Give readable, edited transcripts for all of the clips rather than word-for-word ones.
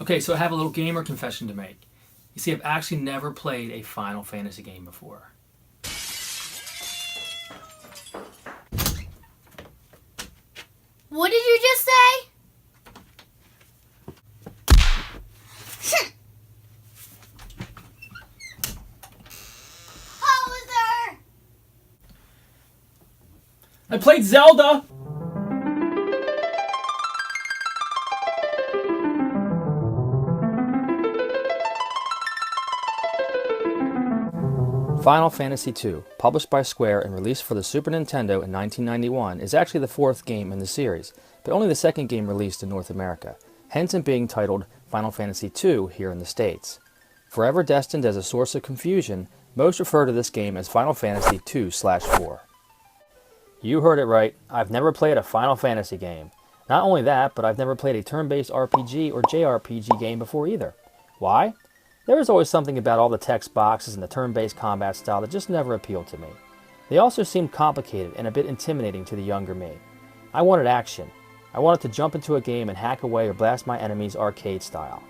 Okay, so I have a little gamer confession to make. You see, I've actually never played a Final Fantasy game before. What did you just say? Hauser! I played Zelda! Final Fantasy II, published by Square and released for the Super Nintendo in 1991, is actually the fourth game in the series, but only the second game released in North America, hence it being titled Final Fantasy II here in the States. Forever destined as a source of confusion, most refer to this game as Final Fantasy II/4. You heard it right, I've never played a Final Fantasy game. Not only that, but I've never played a turn-based RPG or JRPG game before either. Why? There was always something about all the text boxes and the turn-based combat style that just never appealed to me. They also seemed complicated and a bit intimidating to the younger me. I wanted action. I wanted to jump into a game and hack away or blast my enemies arcade style.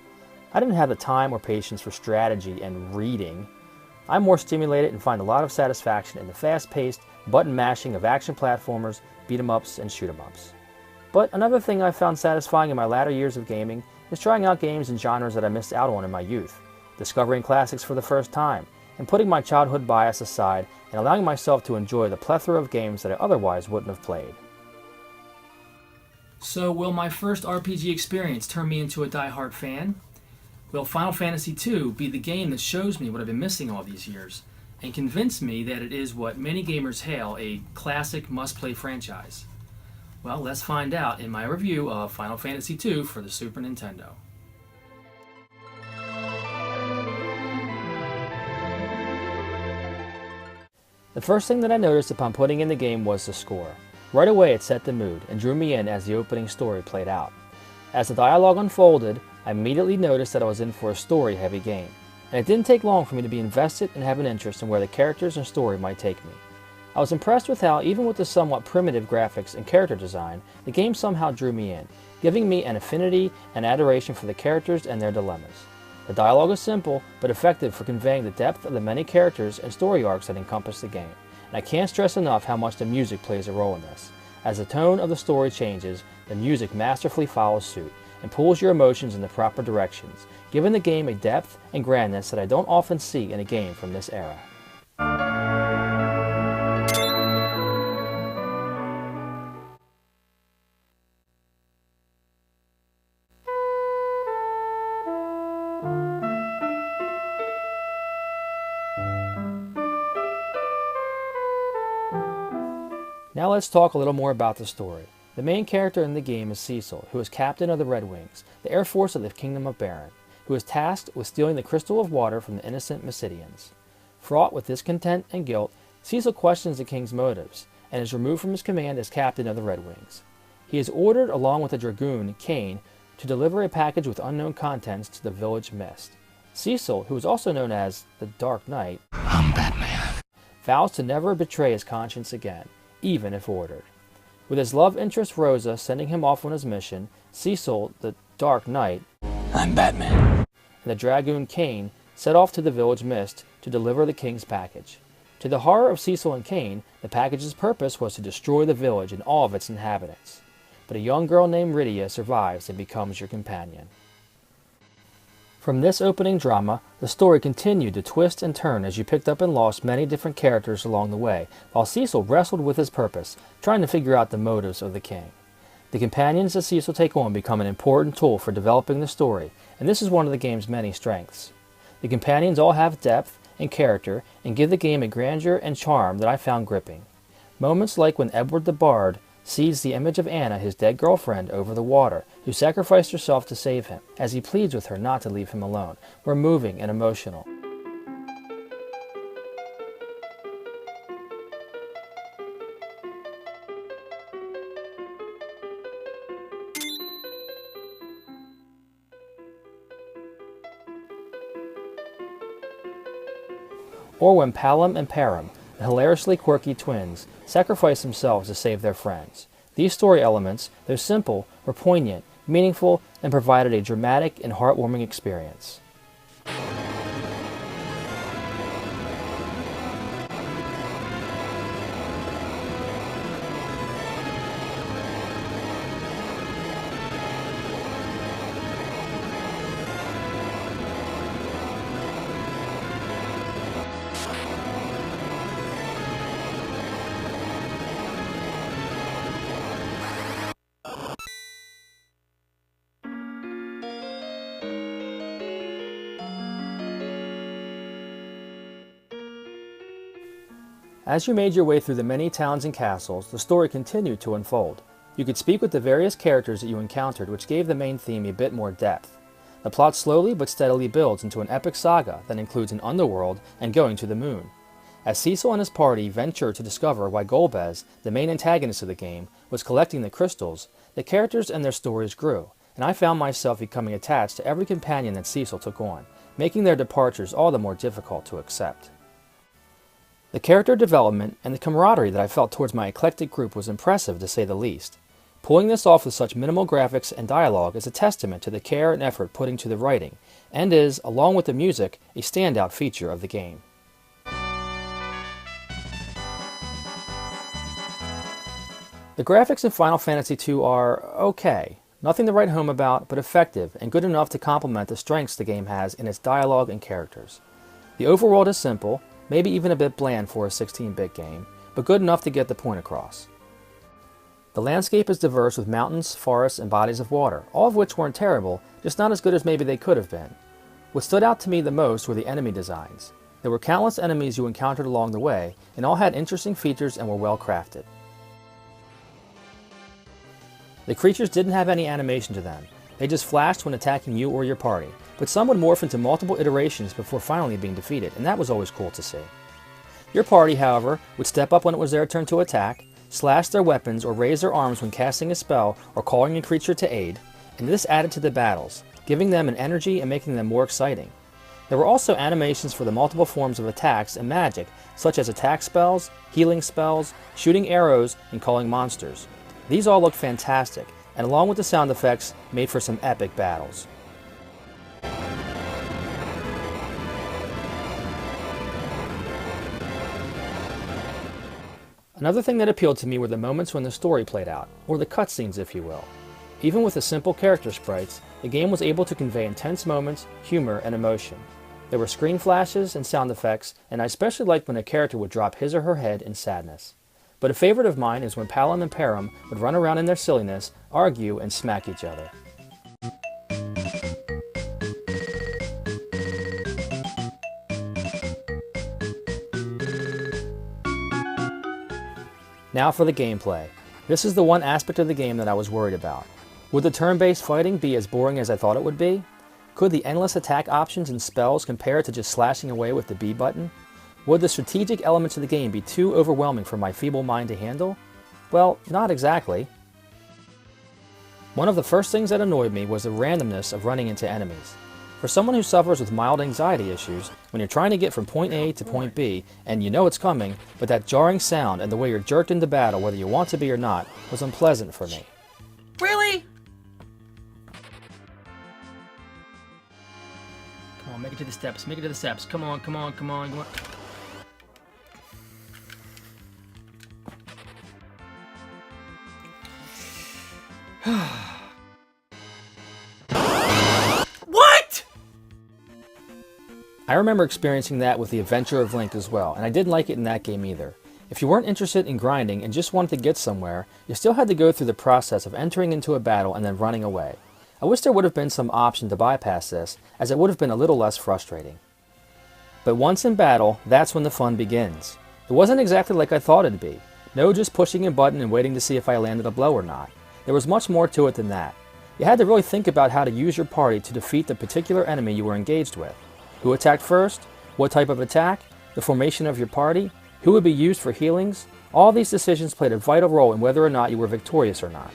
I didn't have the time or patience for strategy and reading. I'm more stimulated and find a lot of satisfaction in the fast-paced, button mashing of action platformers, beat-em-ups, and shoot-em-ups. But another thing I found satisfying in my latter years of gaming is trying out games and genres that I missed out on in my youth, discovering classics for the first time, and putting my childhood bias aside and allowing myself to enjoy the plethora of games that I otherwise wouldn't have played. So will my first RPG experience turn me into a die-hard fan? Will Final Fantasy II be the game that shows me what I've been missing all these years, and convince me that it is what many gamers hail a classic must-play franchise? Well, let's find out in my review of Final Fantasy II for the Super Nintendo. The first thing that I noticed upon putting in the game was the score. Right away it set the mood and drew me in as the opening story played out. As the dialogue unfolded, I immediately noticed that I was in for a story-heavy game, and it didn't take long for me to be invested and have an interest in where the characters and story might take me. I was impressed with how, even with the somewhat primitive graphics and character design, the game somehow drew me in, giving me an affinity and adoration for the characters and their dilemmas. The dialogue is simple, but effective for conveying the depth of the many characters and story arcs that encompass the game, and I can't stress enough how much the music plays a role in this. As the tone of the story changes, the music masterfully follows suit, and pulls your emotions in the proper directions, giving the game a depth and grandness that I don't often see in a game from this era. Now let's talk a little more about the story. The main character in the game is Cecil, who is captain of the Red Wings, the air force of the Kingdom of Baron, who is tasked with stealing the crystal of water from the innocent Mysidians. Fraught with discontent and guilt, Cecil questions the king's motives, and is removed from his command as captain of the Red Wings. He is ordered, along with the dragoon, Kane, to deliver a package with unknown contents to the village Mist. Cecil, who is also known as the Dark Knight, I'm Batman, vows to never betray his conscience again, even if ordered. With his love interest Rosa sending him off on his mission, Cecil, the Dark Knight, I'm Batman, and the Dragoon Kane set off to the village Mist to deliver the king's package. To the horror of Cecil and Kane, the package's purpose was to destroy the village and all of its inhabitants. But a young girl named Rydia survives and becomes your companion. From this opening drama, the story continued to twist and turn as you picked up and lost many different characters along the way, while Cecil wrestled with his purpose, trying to figure out the motives of the king. The companions that Cecil take on become an important tool for developing the story, and this is one of the game's many strengths. The companions all have depth and character and give the game a grandeur and charm that I found gripping. Moments like when Edward the Bard sees the image of Anna, his dead girlfriend, over the water, who sacrificed herself to save him, as he pleads with her not to leave him alone, were moving and emotional. Or when Palom and Param, the hilariously quirky twins, sacrifice themselves to save their friends. These story elements, though simple, were poignant, meaningful, and provided a dramatic and heartwarming experience. As you made your way through the many towns and castles, the story continued to unfold. You could speak with the various characters that you encountered, which gave the main theme a bit more depth. The plot slowly but steadily builds into an epic saga that includes an underworld and going to the moon. As Cecil and his party venture to discover why Golbez, the main antagonist of the game, was collecting the crystals, the characters and their stories grew, and I found myself becoming attached to every companion that Cecil took on, making their departures all the more difficult to accept. The character development and the camaraderie that I felt towards my eclectic group was impressive, to say the least. Pulling this off with such minimal graphics and dialogue is a testament to the care and effort put into the writing, and is, along with the music, a standout feature of the game. The graphics in Final Fantasy II are okay. Nothing to write home about, but effective and good enough to complement the strengths the game has in its dialogue and characters. The overworld is simple, maybe even a bit bland for a 16-bit game, but good enough to get the point across. The landscape is diverse with mountains, forests, and bodies of water, all of which weren't terrible, just not as good as maybe they could have been. What stood out to me the most were the enemy designs. There were countless enemies you encountered along the way, and all had interesting features and were well crafted. The creatures didn't have any animation to them. They just flashed when attacking you or your party, but some would morph into multiple iterations before finally being defeated, and that was always cool to see. Your party, however, would step up when it was their turn to attack, slash their weapons or raise their arms when casting a spell or calling a creature to aid, and this added to the battles, giving them an energy and making them more exciting. There were also animations for the multiple forms of attacks and magic, such as attack spells, healing spells, shooting arrows, and calling monsters. These all looked fantastic, and along with the sound effects, made for some epic battles. Another thing that appealed to me were the moments when the story played out, or the cutscenes if you will. Even with the simple character sprites, the game was able to convey intense moments, humor, and emotion. There were screen flashes and sound effects, and I especially liked when a character would drop his or her head in sadness. But a favorite of mine is when Palom and Param would run around in their silliness, argue, and smack each other. Now for the gameplay. This is the one aspect of the game that I was worried about. Would the turn-based fighting be as boring as I thought it would be? Could the endless attack options and spells compare to just slashing away with the B button? Would the strategic elements of the game be too overwhelming for my feeble mind to handle? Well, not exactly. One of the first things that annoyed me was the randomness of running into enemies. For someone who suffers with mild anxiety issues, when you're trying to get from point A to point B, and you know it's coming, but that jarring sound and the way you're jerked into battle whether you want to be or not, was unpleasant for me. Really? Come on, make it to the steps, make it to the steps. Come on, come on, come on, come on. What? I remember experiencing that with The Adventure of Link as well, and I didn't like it in that game either. If you weren't interested in grinding and just wanted to get somewhere, you still had to go through the process of entering into a battle and then running away. I wish there would have been some option to bypass this, as it would have been a little less frustrating. But once in battle, that's when the fun begins. It wasn't exactly like I thought it'd be. No just pushing a button and waiting to see if I landed a blow or not. There was much more to it than that. You had to really think about how to use your party to defeat the particular enemy you were engaged with. Who attacked first? What type of attack? The formation of your party? Who would be used for healings? All these decisions played a vital role in whether or not you were victorious or not.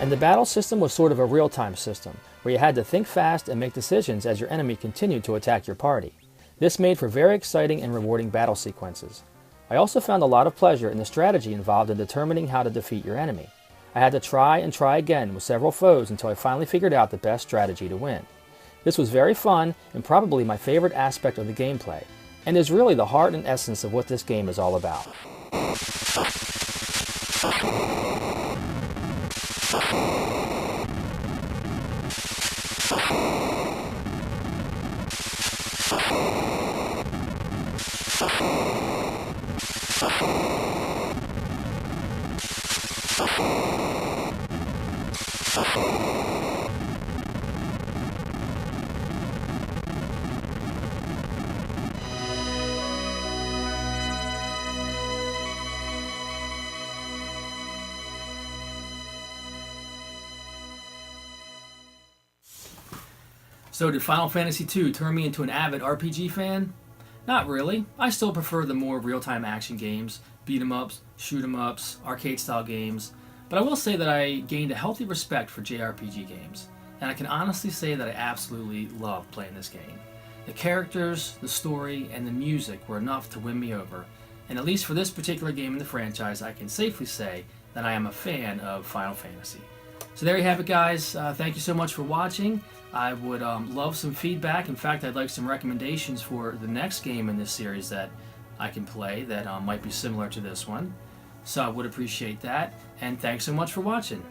And the battle system was sort of a real-time system, where you had to think fast and make decisions as your enemy continued to attack your party. This made for very exciting and rewarding battle sequences. I also found a lot of pleasure in the strategy involved in determining how to defeat your enemy. I had to try and try again with several foes until I finally figured out the best strategy to win. This was very fun and probably my favorite aspect of the gameplay, and is really the heart and essence of what this game is all about. So did Final Fantasy II turn me into an avid RPG fan? Not really. I still prefer the more real-time action games, beat-em-ups, shoot-em-ups, arcade-style games, but I will say that I gained a healthy respect for JRPG games, and I can honestly say that I absolutely love playing this game. The characters, the story, and the music were enough to win me over, and at least for this particular game in the franchise, I can safely say that I am a fan of Final Fantasy. So there you have it, guys. Thank you so much for watching. I would love some feedback. In fact, I'd like some recommendations for the next game in this series that I can play that might be similar to this one. So I would appreciate that. And thanks so much for watching.